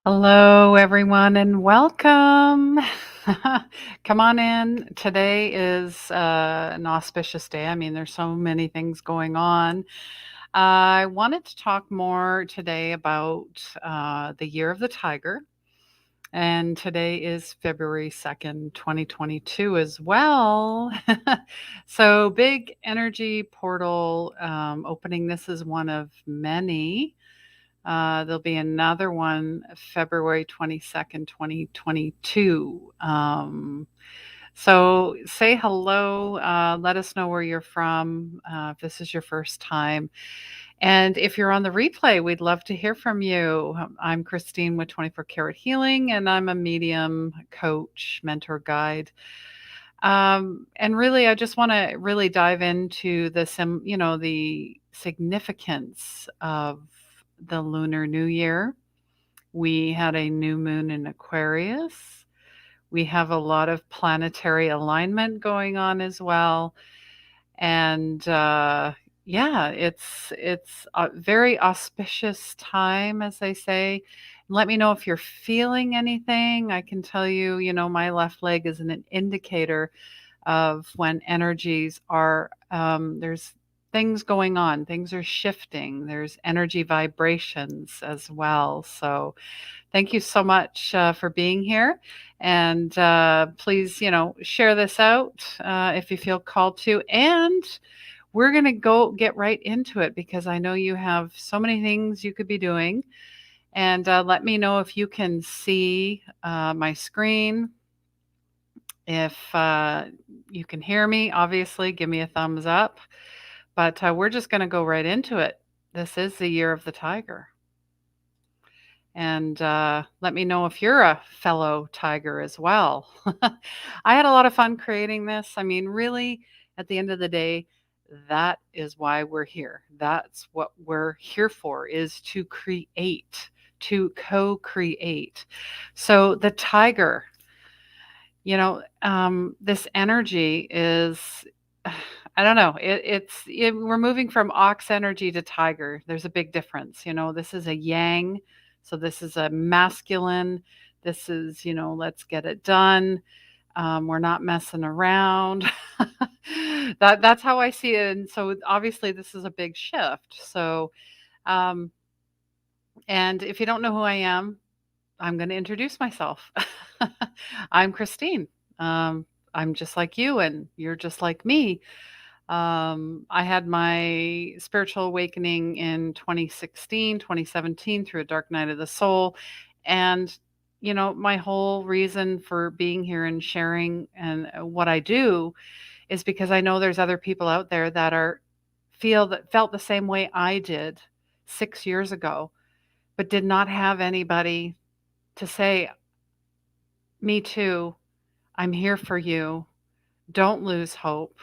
Hello, everyone, and welcome. Come on in. Today is an auspicious day. I mean, there's so many things going on. I wanted to talk more today about the year of the tiger. And today is February 2nd, 2022 as well. So, big energy portal opening. This is one of many. There'll be another one February 22nd, 2022. So say hello. Let us know where you're from if this is your first time. And if you're on the replay, we'd love to hear from you. I'm Christine with 24 Karat Healing, and I'm a medium, coach, mentor, guide. And really, I just want to really dive into the significance of the Lunar New Year. We had a new moon in Aquarius. We have a lot of planetary alignment going on as well. And yeah, it's a very auspicious time, as they say. Let me know if you're feeling anything. I can tell you, my left leg is an indicator of when energies are there's things going on, things are shifting, there's energy vibrations as well. So thank you so much for being here, and please share this out if you feel called to. And we're going to go get right into it because I know you have so many things you could be doing. And let me know if you can see my screen. If you can hear me, obviously, give me a thumbs up. But we're just going to go right into it. This is the year of the tiger. And let me know if you're a fellow tiger as well. I had a lot of fun creating this. I mean, really, at the end of the day, that is why we're here. That's what we're here for, is to create, to co-create. So the tiger, this energy is, I don't know, we're moving from ox energy to tiger. There's a big difference. This is a yang, so this is a masculine. This is, let's get it done. We're not messing around. That's how I see it. And so obviously this is a big shift. So, um, and if you don't know who I am, I'm going to introduce myself. I'm Christine. I'm just like you, and you're just like me. I had my spiritual awakening in 2016, 2017 through a dark night of the soul. And, my whole reason for being here and sharing and what I do is because I know there's other people out there that felt the same way I did 6 years ago, but did not have anybody to say, me too, I'm here for you. Don't lose hope.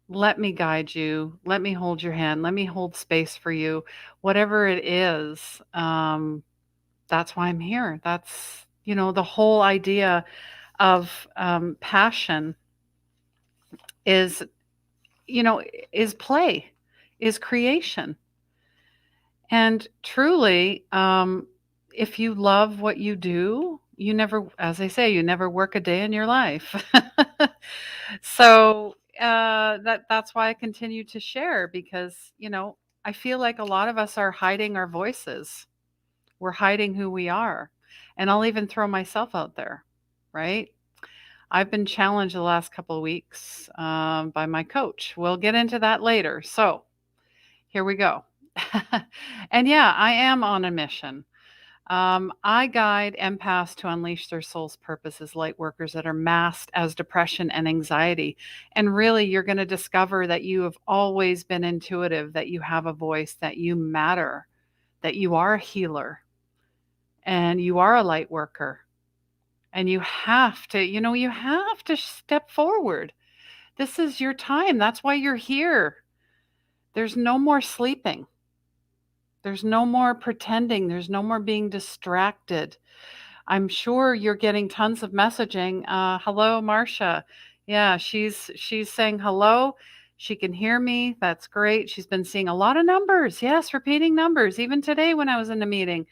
Let me guide you. Let me hold your hand. Let me hold space for you. Whatever it is, that's why I'm here. That's, the whole idea of passion is, is play, is creation. And truly, if you love what you do, you never, as they say, you never work a day in your life. So that's why I continue to share, because I feel like a lot of us are hiding our voices. We're hiding who we are, and I'll even throw myself out there, right? I've been challenged the last couple of weeks by my coach. We'll get into that later. So here we go. And yeah, I am on a mission. I guide empaths to unleash their soul's purpose as light workers that are masked as depression and anxiety. And really, you're going to discover that you have always been intuitive, that you have a voice, that you matter, that you are a healer, and you are a light worker. And you have to, you have to step forward. This is your time. That's why you're here. There's no more sleeping. There's no more pretending. There's no more being distracted. I'm sure you're getting tons of messaging. Hello, Marcia. Yeah, she's saying hello. She can hear me. That's great. She's been seeing a lot of numbers. Yes, repeating numbers. Even today when I was in the meeting,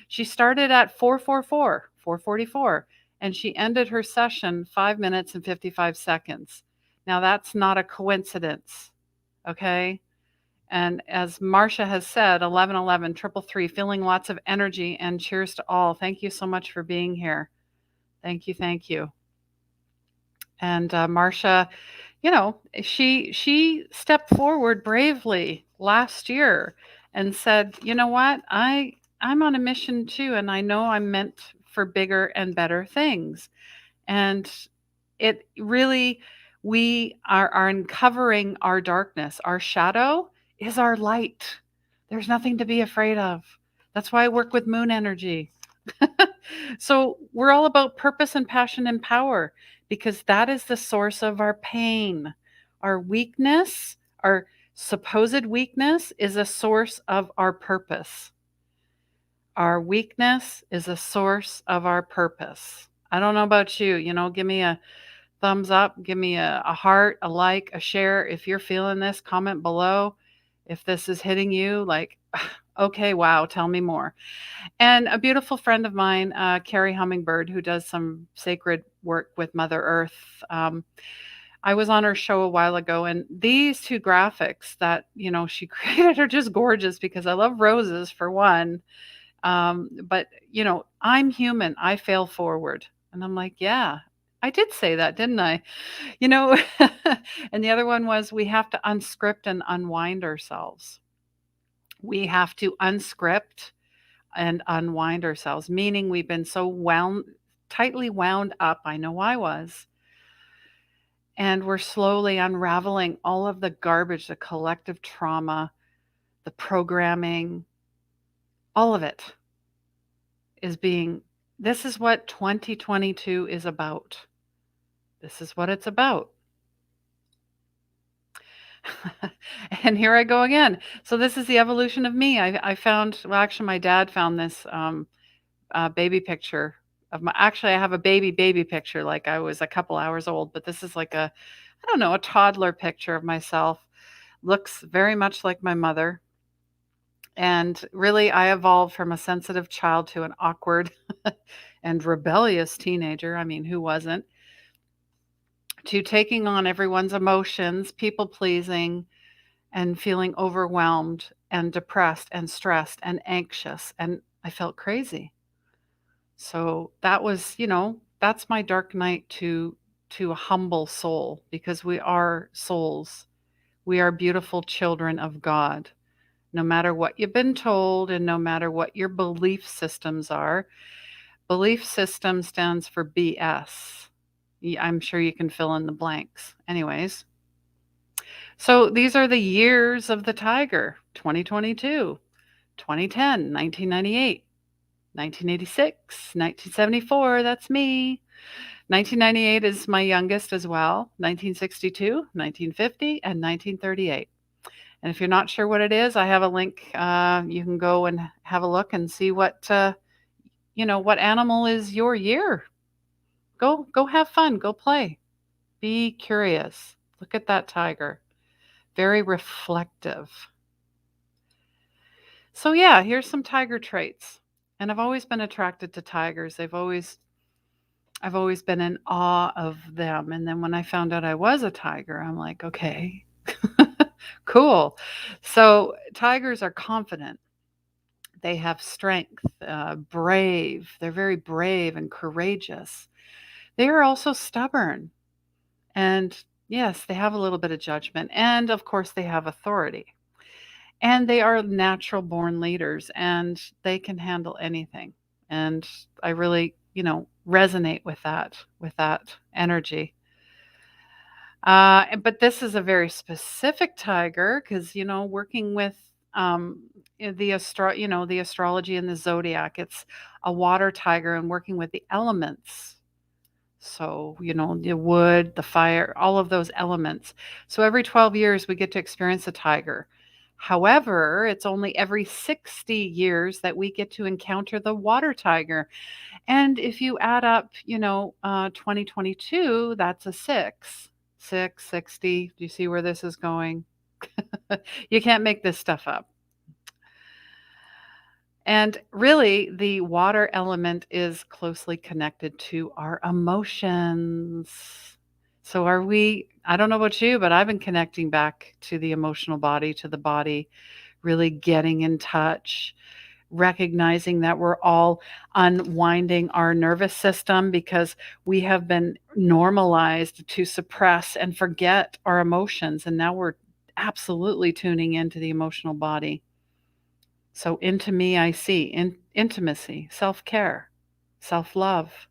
she started at 444, 444, and she ended her session 5 minutes and 55 seconds. Now that's not a coincidence. Okay? And as Marcia has said, 1111 333, feeling lots of energy, and cheers to all. Thank you so much for being here. Thank you, thank you. And Marcia, she stepped forward bravely last year and said, "You know what? I'm on a mission too, and I know I'm meant for bigger and better things." And it really, we are uncovering our darkness. Our shadow is our light. There's nothing to be afraid of. That's why I work with moon energy. So we're all about purpose and passion and power, because that is the source of our pain. Our weakness, our supposed weakness, is a source of our purpose. Our weakness is a source of our purpose. I don't know about you, give me a thumbs up, give me a heart, a like, a share. If you're feeling this, comment below. If this is hitting you, like, okay, wow, tell me more. And a beautiful friend of mine, Carrie Hummingbird, who does some sacred work with Mother Earth. I was on her show a while ago, and these two graphics that she created are just gorgeous, because I love roses for one. But I'm human. I fail forward, and I'm like, yeah, I did say that, didn't I? You know. And the other one was, we have to unscript and unwind ourselves. We have to unscript and unwind ourselves, meaning we've been so tightly wound up. I know I was. And we're slowly unraveling all of the garbage, the collective trauma, the programming, all of it this is what 2022 is about. This is what it's about. And here I go again. So this is the evolution of me. I found, well, actually, my dad found this baby picture of actually, I have a baby picture, like I was a couple hours old, but this is like I don't know, a toddler picture of myself. Looks very much like my mother. And really, I evolved from a sensitive child to an awkward and rebellious teenager. I mean, who wasn't? To taking on everyone's emotions, people pleasing, and feeling overwhelmed and depressed and stressed and anxious. And I felt crazy. So that was, that's my dark night to a humble soul, because we are souls. We are beautiful children of God. No matter what you've been told, and no matter what your belief systems are. Belief system stands for BS. I'm sure you can fill in the blanks. Anyways, so these are the years of the tiger: 2022, 2010, 1998, 1986, 1974. That's me. 1998 is my youngest as well. 1962, 1950, and 1938. And if you're not sure what it is, I have a link. You can go and have a look and see what animal is your year. Go have fun. Go play. Be curious. Look at that tiger. Very reflective. So yeah, here's some tiger traits. And I've always been attracted to tigers. I've always been in awe of them. And then when I found out I was a tiger, I'm like, okay, cool. So tigers are confident. They have strength, brave. They're very brave and courageous. They are also stubborn. And yes, they have a little bit of judgment. And of course, they have authority. And they are natural born leaders, and they can handle anything. And I really, resonate with that energy. But this is a very specific tiger, because, working with the astrology and the zodiac, it's a water tiger, and working with the elements. So, the wood, the fire, all of those elements. So every 12 years we get to experience a tiger. However, it's only every 60 years that we get to encounter the water tiger. And if you add up, 2022, that's a 6. 6, 60. Do you see where this is going? You can't make this stuff up. And really, the water element is closely connected to our emotions. So, are we, I don't know about you, but I've been connecting back to the emotional body, to the body, really getting in touch, recognizing that we're all unwinding our nervous system because we have been normalized to suppress and forget our emotions. And now we're absolutely tuning into the emotional body. So, into me, I see intimacy, self care, self love.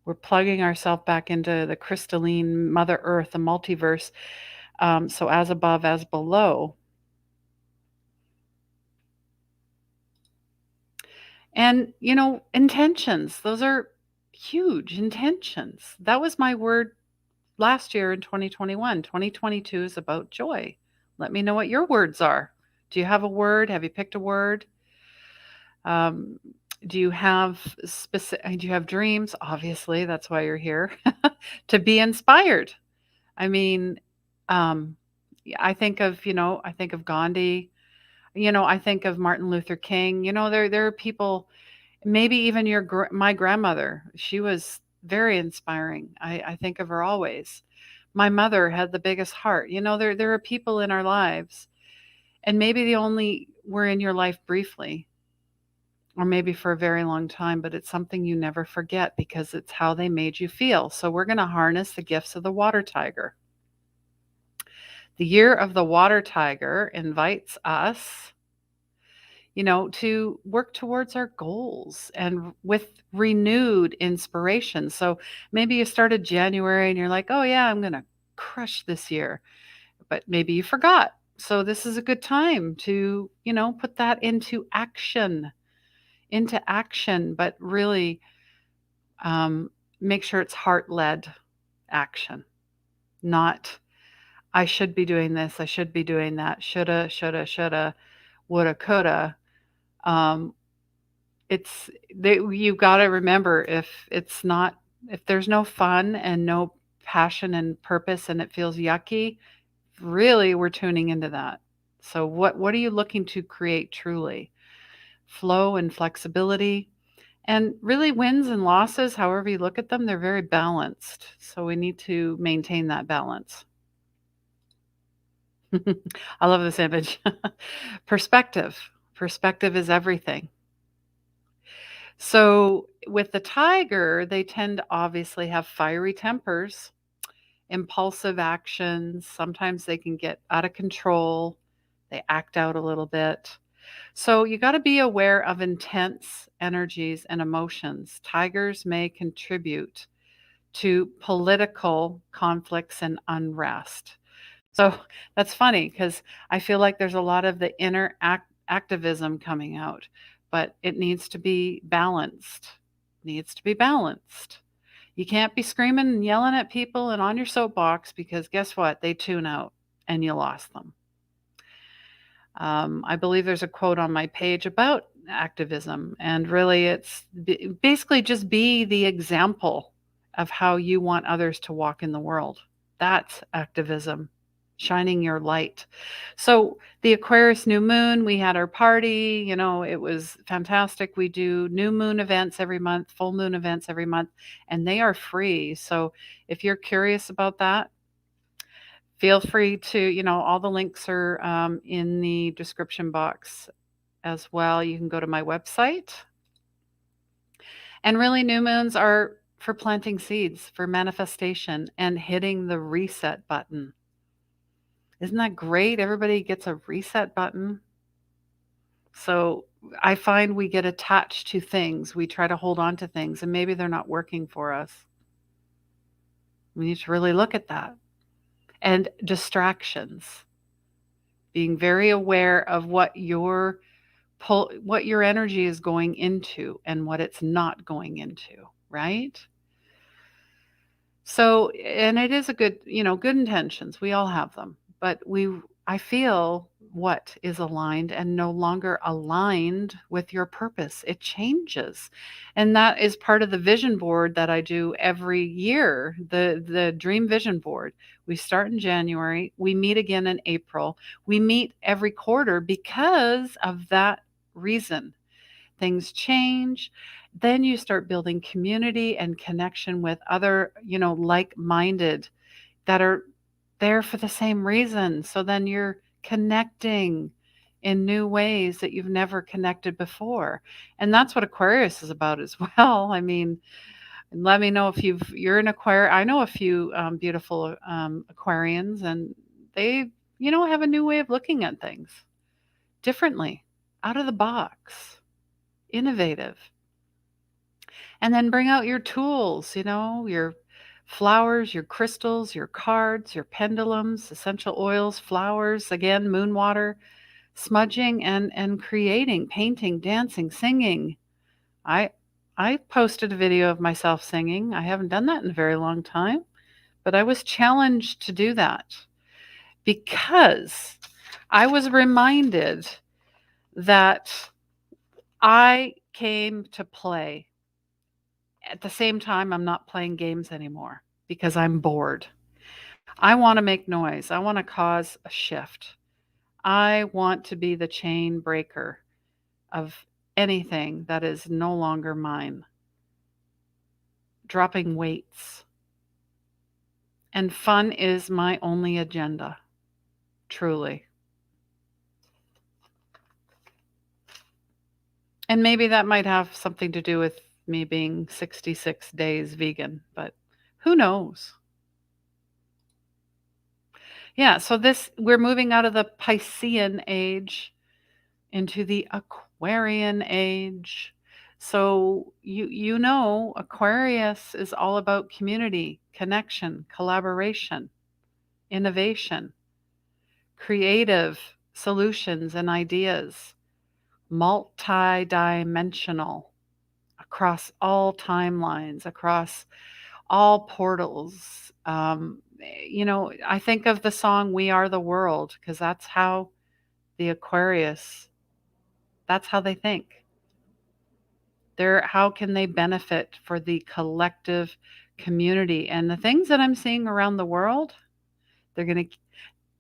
We're plugging ourselves back into the crystalline Mother Earth, the multiverse. So, as above, as below. And, intentions, those are huge intentions. That was my word last year in 2021. 2022 is about joy. Let me know what your words are. Do you have a word? Have you picked a word? Um, do you have do you have dreams? Obviously, that's why you're here to be inspired. I mean, yeah, I think of Gandhi. I think of Martin Luther King. There are people. Maybe even my grandmother. She was very inspiring. I think of her always. My mother had the biggest heart. There are people in our lives, and maybe they only were in your life briefly or maybe for a very long time, but it's something you never forget because it's how they made you feel. So we're going to harness the gifts of the water tiger. The year of the water tiger invites us, to work towards our goals and with renewed inspiration. So maybe you started January and you're like, oh, yeah, I'm going to crush this year, but maybe you forgot. So this is a good time to, put that into action, but really make sure it's heart led action, not I should be doing this, I should be doing that, shoulda, woulda, coulda. Um, you got to remember if there's no fun and no passion and purpose and it feels yucky, really we're tuning into that. So what are you looking to create truly? Flow and flexibility. And really, wins and losses, however you look at them, they're very balanced. So we need to maintain that balance. I love this image. Perspective. Perspective is everything. So with the tiger, they tend to obviously have fiery tempers, impulsive actions. Sometimes they can get out of control, they act out a little bit. So you got to be aware of intense energies and emotions. Tigers may contribute to political conflicts and unrest. So that's funny because I feel like there's a lot of the inner activism coming out, but it needs to be balanced. Needs to be balanced. You can't be screaming and yelling at people and on your soapbox because guess what? They tune out and you lost them. I believe there's a quote on my page about activism, and really it's basically just be the example of how you want others to walk in the world. That's activism, shining your light. So, the Aquarius new moon, we had our party, it was fantastic. We do new moon events every month, full moon events every month, and they are free. So, if you're curious about that, feel free to, all the links are in the description box as well. You can go to my website. And really, new moons are for planting seeds, for manifestation, and hitting the reset button. Isn't that great? Everybody gets a reset button. So I find we get attached to things. We try to hold on to things, and maybe they're not working for us. We need to really look at that. And distractions, being very aware of what your energy is going into and what it's not going into, right? So, and it is a good, good intentions. We all have them, but I feel what is aligned and no longer aligned with your purpose. It changes. And that is part of the vision board that I do every year, the dream vision board. We start in January, we meet again in April. We meet every quarter because of that reason. Things change. Then you start building community and connection with other, like-minded that are there for the same reason. So then you're connecting in new ways that you've never connected before. And that's what Aquarius is about as well. I mean, let me know if you're an Aquarius. I know a few beautiful Aquarians, and they, have a new way of looking at things differently, out of the box, innovative. And then bring out your tools, your flowers, your crystals, your cards, your pendulums, essential oils, flowers, again, moon water, smudging and creating, painting, dancing, singing. I I posted a video of myself singing. I haven't done that in a very long time, but I was challenged to do that because I was reminded that I came to play. At the same time, I'm not playing games anymore because I'm bored. I want to make noise. I want to cause a shift. I want to be the chain breaker of anything that is no longer mine. Dropping weights. And fun is my only agenda, truly. And maybe that might have something to do with me being 66 days vegan, but who knows? Yeah, so we're moving out of the Piscean age into the Aquarian age. So Aquarius is all about community, connection, collaboration, innovation, creative solutions and ideas, multidimensional across all timelines, across all portals. I think of the song "We Are the World" because that's how the Aquarius, that's how they think. How can they benefit for the collective community? And the things that I'm seeing around the world, they're going to,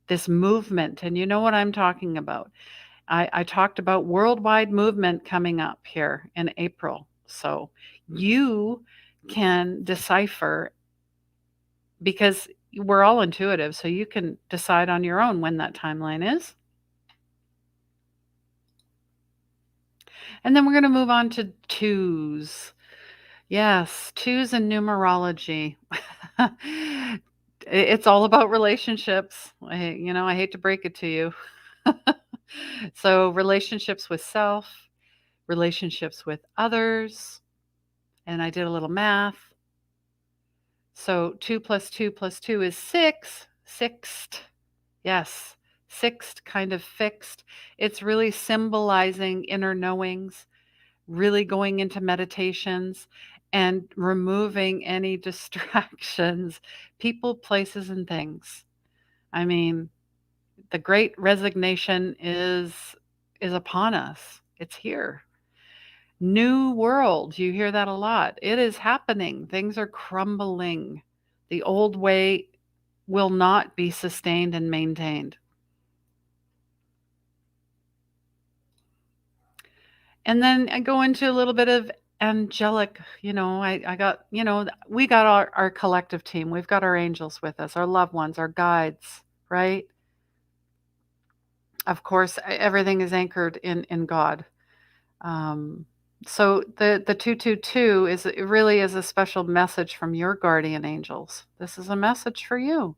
this movement, and you know what I'm talking about. I talked about worldwide movement coming up here in April. So you can decipher, because we're all intuitive, so you can decide on your own when that timeline is. And then we're going to move on to twos. Yes, twos in numerology. It's all about relationships. I hate to break it to you. So, relationships with self, relationships with others. And I did a little math. So, 2 plus 2 plus 2 is 6. Sixed. Yes, sixth, kind of fixed. It's really symbolizing inner knowings, really going into meditations and removing any distractions, people, places, and things. I mean, the great resignation is upon us. It's here. New world, you hear that a lot. It is happening. Things are crumbling. The old way will not be sustained and maintained. And then I go into a little bit of angelic, I got, we got our collective team. We've got our angels with us, our loved ones, our guides, right? Of course, everything is anchored in God. So the 222 it really is a special message from your guardian angels. This is a message for you.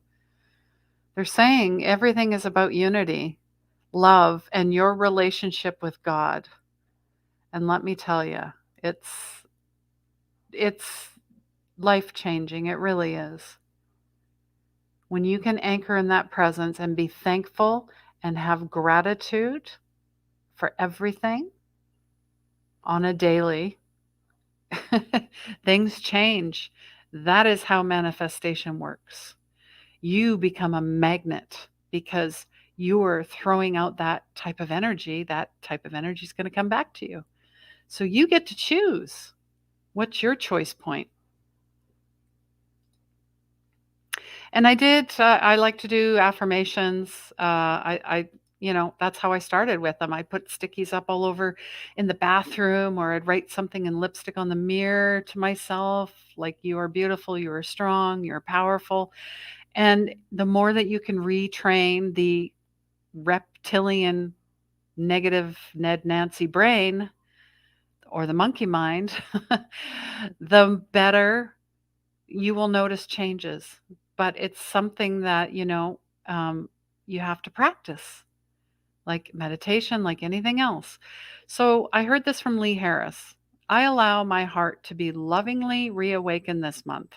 They're saying everything is about unity, love, and your relationship with God. And let me tell you, it's life-changing. It really is. When you can anchor in that presence and be thankful and have gratitude for everything on a daily, things change. That is how manifestation works. You become a magnet because you are throwing out that type of energy is going to come back to you. So you get to choose. What's your choice point? And I like to do affirmations. That's how I started with them. I put stickies up all over in the bathroom, or I'd write something in lipstick on the mirror to myself, like, you are beautiful, you are strong, you're powerful. And the more that you can retrain the reptilian negative Ned Nancy brain, or the monkey mind, the better you will notice changes. But it's something that, you have to practice, like meditation, like anything else. So I heard this from Lee Harris. I allow my heart to be lovingly reawakened this month.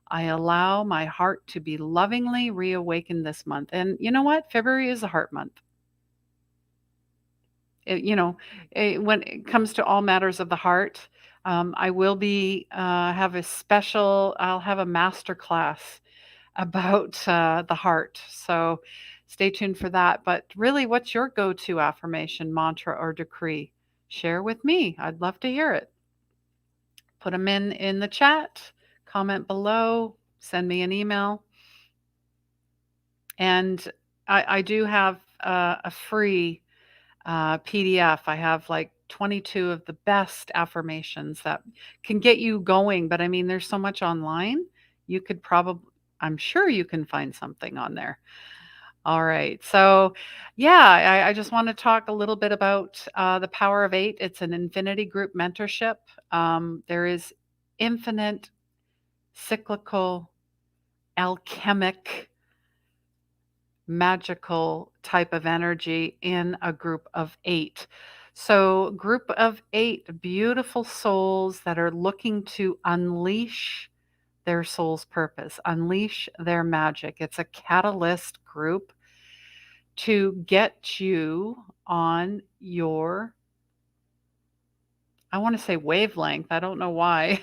I allow my heart to be lovingly reawakened this month. And you know what? February is a heart month. It, you know, when it comes to all matters of the heart, I will be I'll have a master class about the heart. So stay tuned for that. But really, what's your go-to affirmation, mantra, or decree? Share with me. I'd love to hear it. Put them in the chat, comment below, send me an email. And I do have a free PDF. I have like 22 of the best affirmations that can get you going. But I mean, there's so much online. You could probably, I'm sure you can find something on there. All right. So, yeah, I just want to talk a little bit about the Power of Eight. It's an infinity group mentorship. There is infinite, cyclical, alchemic, magical type of energy in a group of eight. So, group of eight beautiful souls that are looking to unleash their soul's purpose, unleash their magic. It's a catalyst group to get you on your, I want to say wavelength. I don't know why.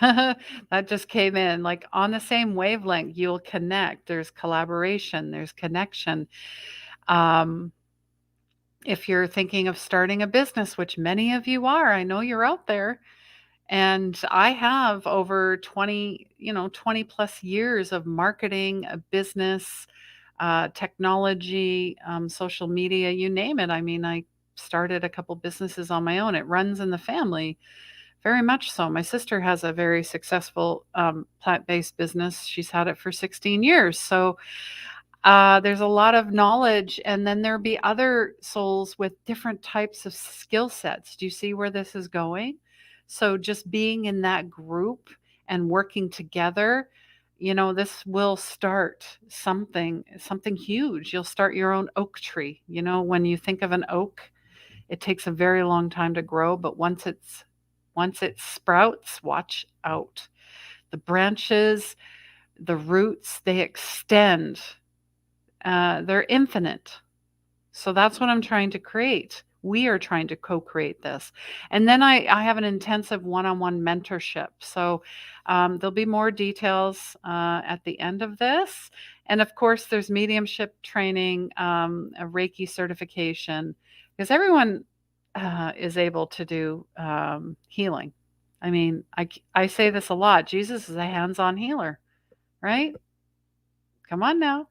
That just came in. Like, on the same wavelength, you'll connect. There's collaboration, there's connection. Um, if you're thinking of starting a business, which many of you are, I know you're out there. And I have over 20 plus years of marketing, a business, technology, social media, you name it. I mean, I started a couple businesses on my own. It runs in the family, very much so. My sister has a very successful plant based business. She's had it for 16 years. So there's a lot of knowledge, and then there'll be other souls with different types of skill sets. Do you see where this is going? So just being in that group and working together, this will start something huge. You'll start your own oak tree. When you think of an oak, it takes a very long time to grow, but once it sprouts, watch out. The branches, the roots, they extend. They're infinite. So that's what I'm trying to create. We are trying to co-create this. And then I have an intensive one-on-one mentorship. So there'll be more details at the end of this. And of course, there's mediumship training, a Reiki certification, because everyone is able to do healing. I mean, I say this a lot. Jesus is a hands-on healer, right? Come on now.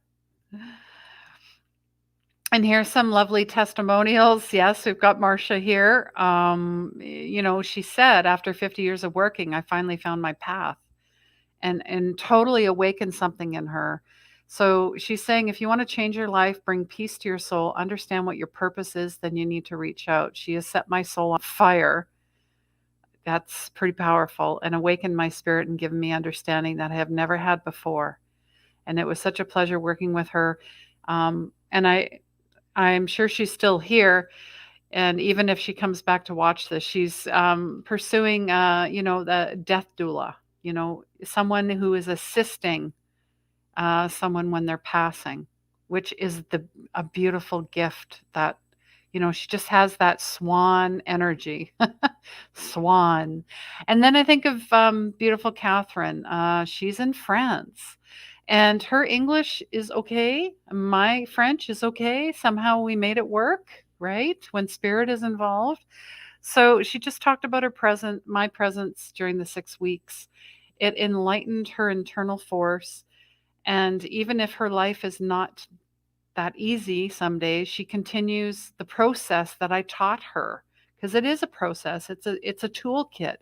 And here's some lovely testimonials. Yes, we've got Marcia here. She said, after 50 years of working, I finally found my path, and totally awakened something in her. So she's saying, if you want to change your life, bring peace to your soul, understand what your purpose is, then you need to reach out. She has set my soul on fire. That's pretty powerful, and awakened my spirit and given me understanding that I have never had before. And it was such a pleasure working with her. And I'm sure she's still here. And even if she comes back to watch this, she's pursuing, the death doula, someone who is assisting someone when they're passing, which is a beautiful gift that, she just has that swan energy. Swan. And then I think of beautiful Catherine. She's in France. And her English is okay. My French is okay. Somehow we made it work, right? When spirit is involved. So she just talked about my presence during the 6 weeks. It enlightened her internal force. And even if her life is not that easy some days, she continues the process that I taught her, because it is a process. It's a toolkit.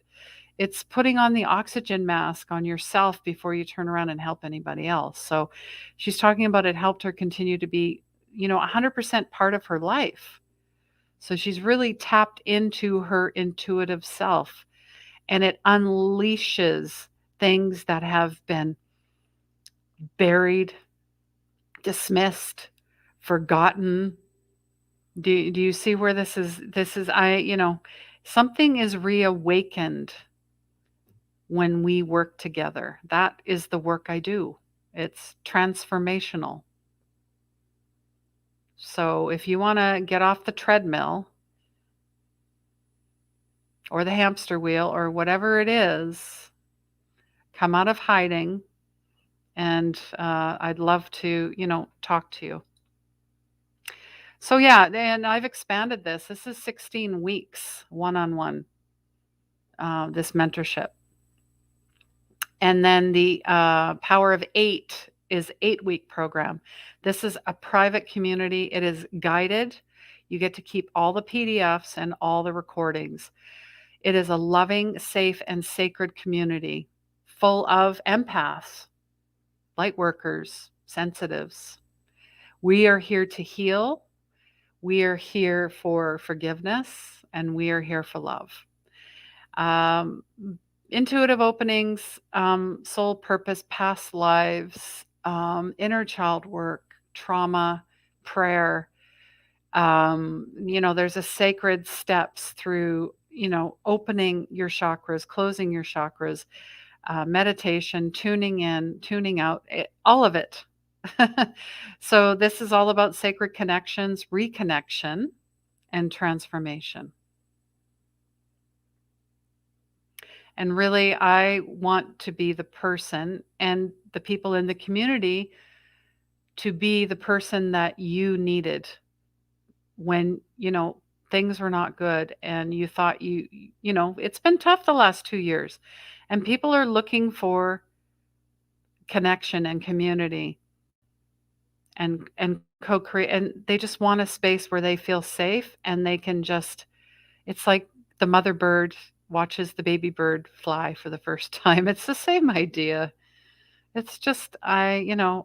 It's putting on the oxygen mask on yourself before you turn around and help anybody else. So she's talking about it helped her continue to be, 100% part of her life. So she's really tapped into her intuitive self, and it unleashes things that have been buried, dismissed, forgotten. Do you see where this is something is reawakened when we work together. That is the work I do. It's transformational. So if you want to get off the treadmill or the hamster wheel or whatever it is, come out of hiding, and I'd love to, talk to you. So yeah, and I've expanded this. This is 16 weeks one-on-one, this mentorship. And then the Power of Eight is 8-week program. This is a private community. It is guided. You get to keep all the PDFs and all the recordings. It is a loving, safe, and sacred community full of empaths, lightworkers, sensitives. We are here to heal. We are here for forgiveness, and we are here for love. Um, Intuitive openings, soul purpose, past lives, inner child work, trauma, prayer. There's a sacred steps through, opening your chakras, closing your chakras, meditation, tuning in, tuning out, all of it. So this is all about sacred connections, reconnection, and transformation. And really, I want to be the person and the people in the community to be the person that you needed when, things were not good and you thought it's been tough the last 2 years, and people are looking for connection and community and co-create, and they just want a space where they feel safe and they can just, it's like the mother bird watches the baby bird fly for the first time. It's the same idea. It's just, so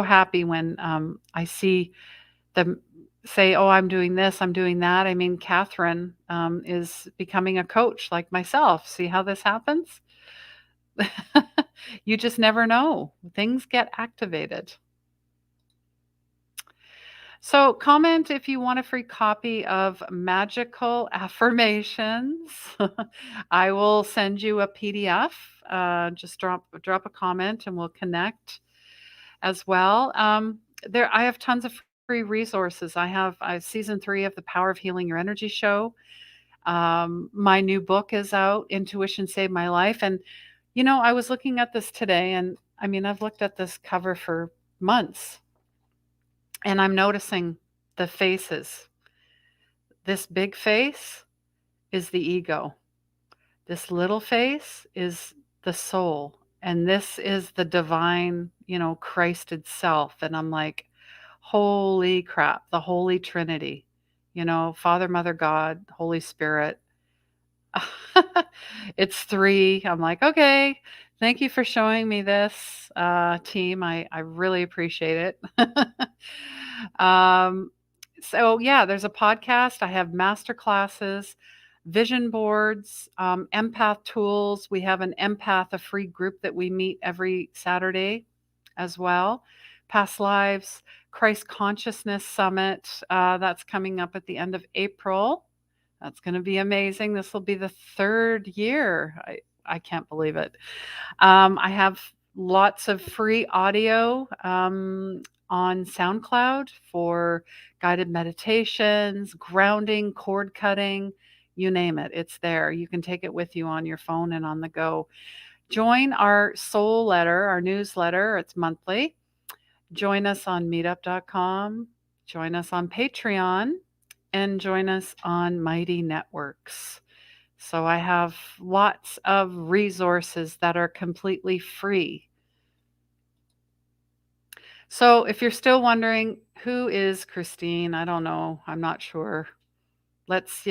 happy when I see them say, "Oh, I'm doing this, I'm doing that." I mean, Catherine is becoming a coach like myself. See how this happens? You just never know. Things get activated. So, comment if you want a free copy of Magical Affirmations. I will send you a PDF. Just drop a comment, and we'll connect as well. I have tons of free resources. I have season 3 of the Power of Healing Your Energy show. My new book is out, Intuition Saved My Life. And I was looking at this today, and I mean, I've looked at this cover for months. And I'm noticing the faces. This big face is the ego. This little face is the soul. And this is the divine, Christ itself. And I'm like, holy crap, the Holy Trinity, Father, Mother, God, Holy Spirit. It's 3. I'm like, okay, thank you for showing me this, team. I really appreciate it. um, so yeah, there's a podcast. I have master classes, vision boards, empath tools. We have an empath, a free group that we meet every Saturday as well. Past lives, Christ Consciousness Summit. That's coming up at the end of April. That's going to be amazing. This will be the 3rd year. I can't believe it. I have lots of free audio on SoundCloud for guided meditations, grounding, cord cutting, you name it. It's there. You can take it with you on your phone and on the go. Join our soul letter, our newsletter. It's monthly. Join us on meetup.com. Join us on Patreon. And join us on Mighty Networks. So I have lots of resources that are completely free. So if you're still wondering, who is Christine? I don't know. I'm not sure. Let's,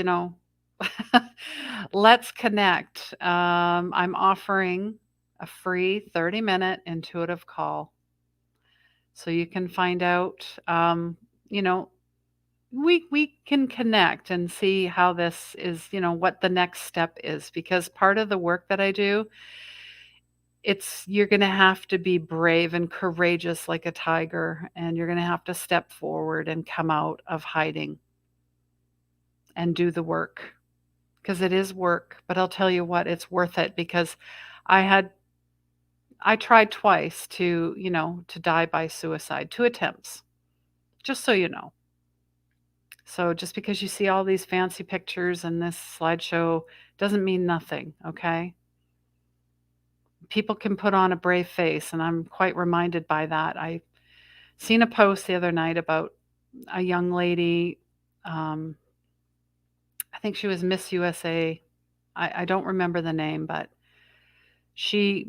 let's connect. I'm offering a free 30-minute intuitive call. So you can find out, you know, we can connect and see how this is, what the next step is, because part of the work that I do, you're going to have to be brave and courageous like a tiger, and you're going to have to step forward and come out of hiding and do the work, because it is work. But I'll tell you what, it's worth it, because I I tried twice to die by suicide, 2 attempts, just so you know. So just because you see all these fancy pictures and this slideshow doesn't mean nothing, okay? People can put on a brave face, and I'm quite reminded by that. I seen a post the other night about a young lady. Um, I think she was Miss USA. I don't remember the name, but she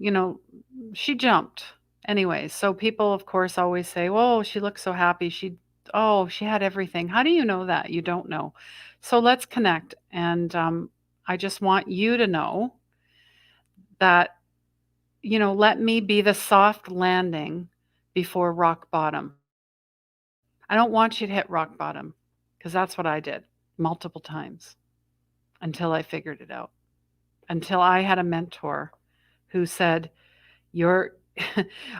jumped. Anyway, so people, of course, always say, "Whoa, she looks so happy. She had everything." How do you know that? You don't know. So let's connect. And I just want you to know that, let me be the soft landing before rock bottom. I don't want you to hit rock bottom, because that's what I did multiple times until I figured it out. Until I had a mentor who said, "Your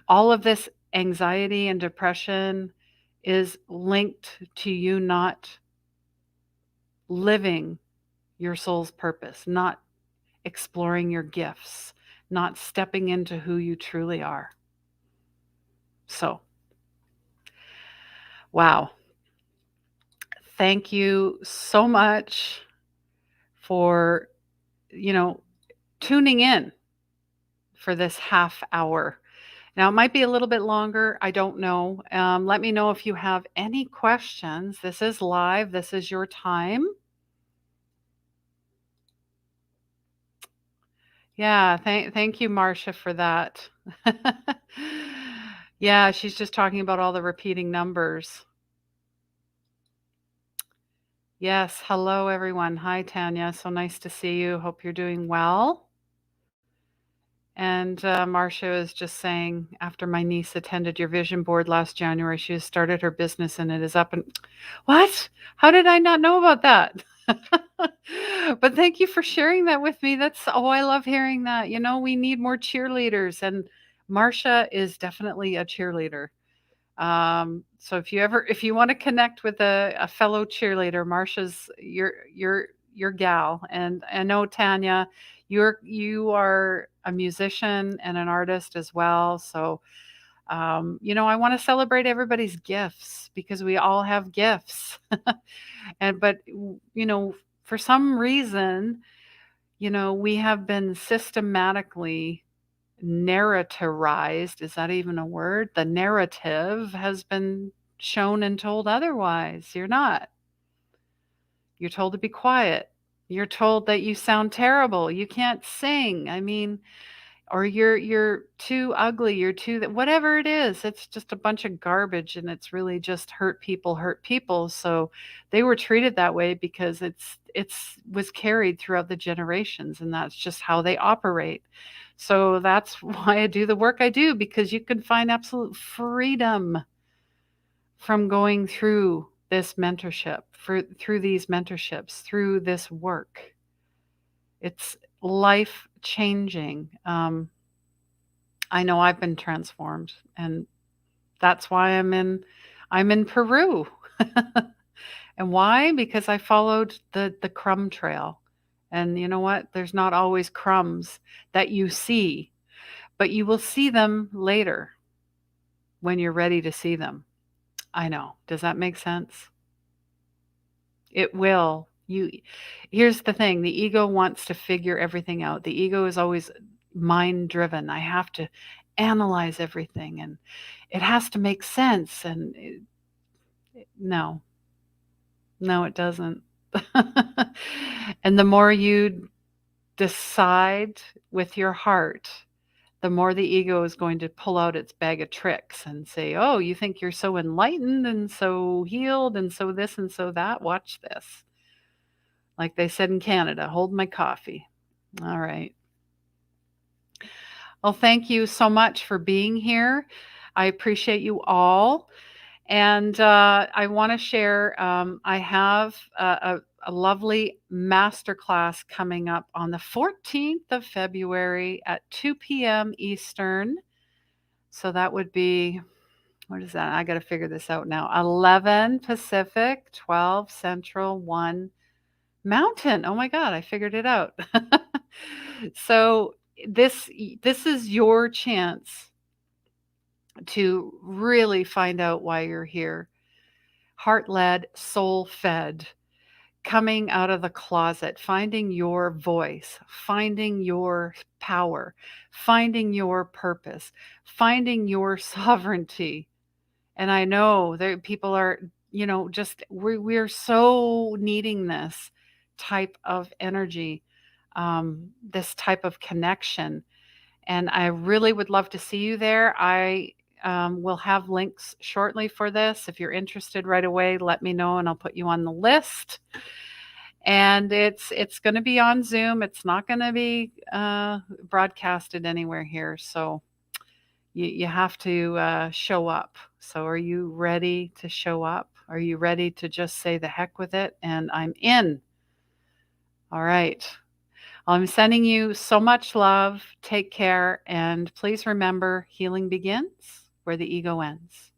all of this anxiety and depression is linked to you not living your soul's purpose, not exploring your gifts, not stepping into who you truly are." So, wow. Thank you so much for, you know, tuning in for this half hour. Now, it might be a little bit longer. I don't know. Let me know if you have any questions. This is live, this is your time. Yeah, thank you, Marcia, for that. Yeah, she's just talking about all the repeating numbers. Yes, hello, everyone. Hi, Tanya. So nice to see you. Hope you're doing well. And Marcia is just saying, after my niece attended your vision board last January, she has started her business and it is up and what? How did I not know about that? But thank you for sharing that with me. I love hearing that. We need more cheerleaders, and Marcia is definitely a cheerleader. So if you want to connect with a fellow cheerleader, Marcia's your gal. And I know, Tanya, you are a musician and an artist as well. So I want to celebrate everybody's gifts, because we all have gifts. But for some reason, we have been systematically narrativized. Is that even a word? The narrative has been shown and told otherwise. You're not. You're told to be quiet. You're told that you sound terrible. You can't sing. I mean, or you're too ugly, you're too whatever it is. It's just a bunch of garbage, and it's really just hurt people. So they were treated that way because it's was carried throughout the generations, and that's just how they operate. So that's why I do the work I do, because you can find absolute freedom from going through this mentorship, through these mentorships, through this work. It's life changing. I know I've been transformed, and that's why I'm in Peru. And why? Because I followed the crumb trail. And you know what? There's not always crumbs that you see, but you will see them later when you're ready to see them. I know. Does that make sense? It will. Here's the thing, the ego wants to figure everything out. The ego is always mind driven. I have to analyze everything and it has to make sense. And no, no, it doesn't. And the more you decide with your heart, the more the ego is going to pull out its bag of tricks and say, oh, you think you're so enlightened and so healed and so this and so that? Watch this. Like they said in Canada, hold my coffee. All right. Well, thank you so much for being here. I appreciate you all. And I want to share, I have a lovely masterclass coming up on the 14th of February at 2 p.m. Eastern. So that would be, what is that? I got to figure this out now. 11 Pacific, 12 Central, 1 Mountain. Oh my God, I figured it out. So this is your chance to really find out why you're here. Heart led, soul fed, coming out of the closet, finding your voice, finding your power, finding your purpose, finding your sovereignty. And I know that people are, just we're so needing this type of energy, this type of connection. And I really would love to see you there. I will have links shortly for this. If you're interested right away, let me know and I'll put you on the list. And it's going to be on Zoom. It's not going to be broadcasted anywhere here. So you have to show up. So are you ready to show up? Are you ready to just say the heck with it? And I'm in. All right. I'm sending you so much love. Take care. And please remember, healing begins where the ego ends.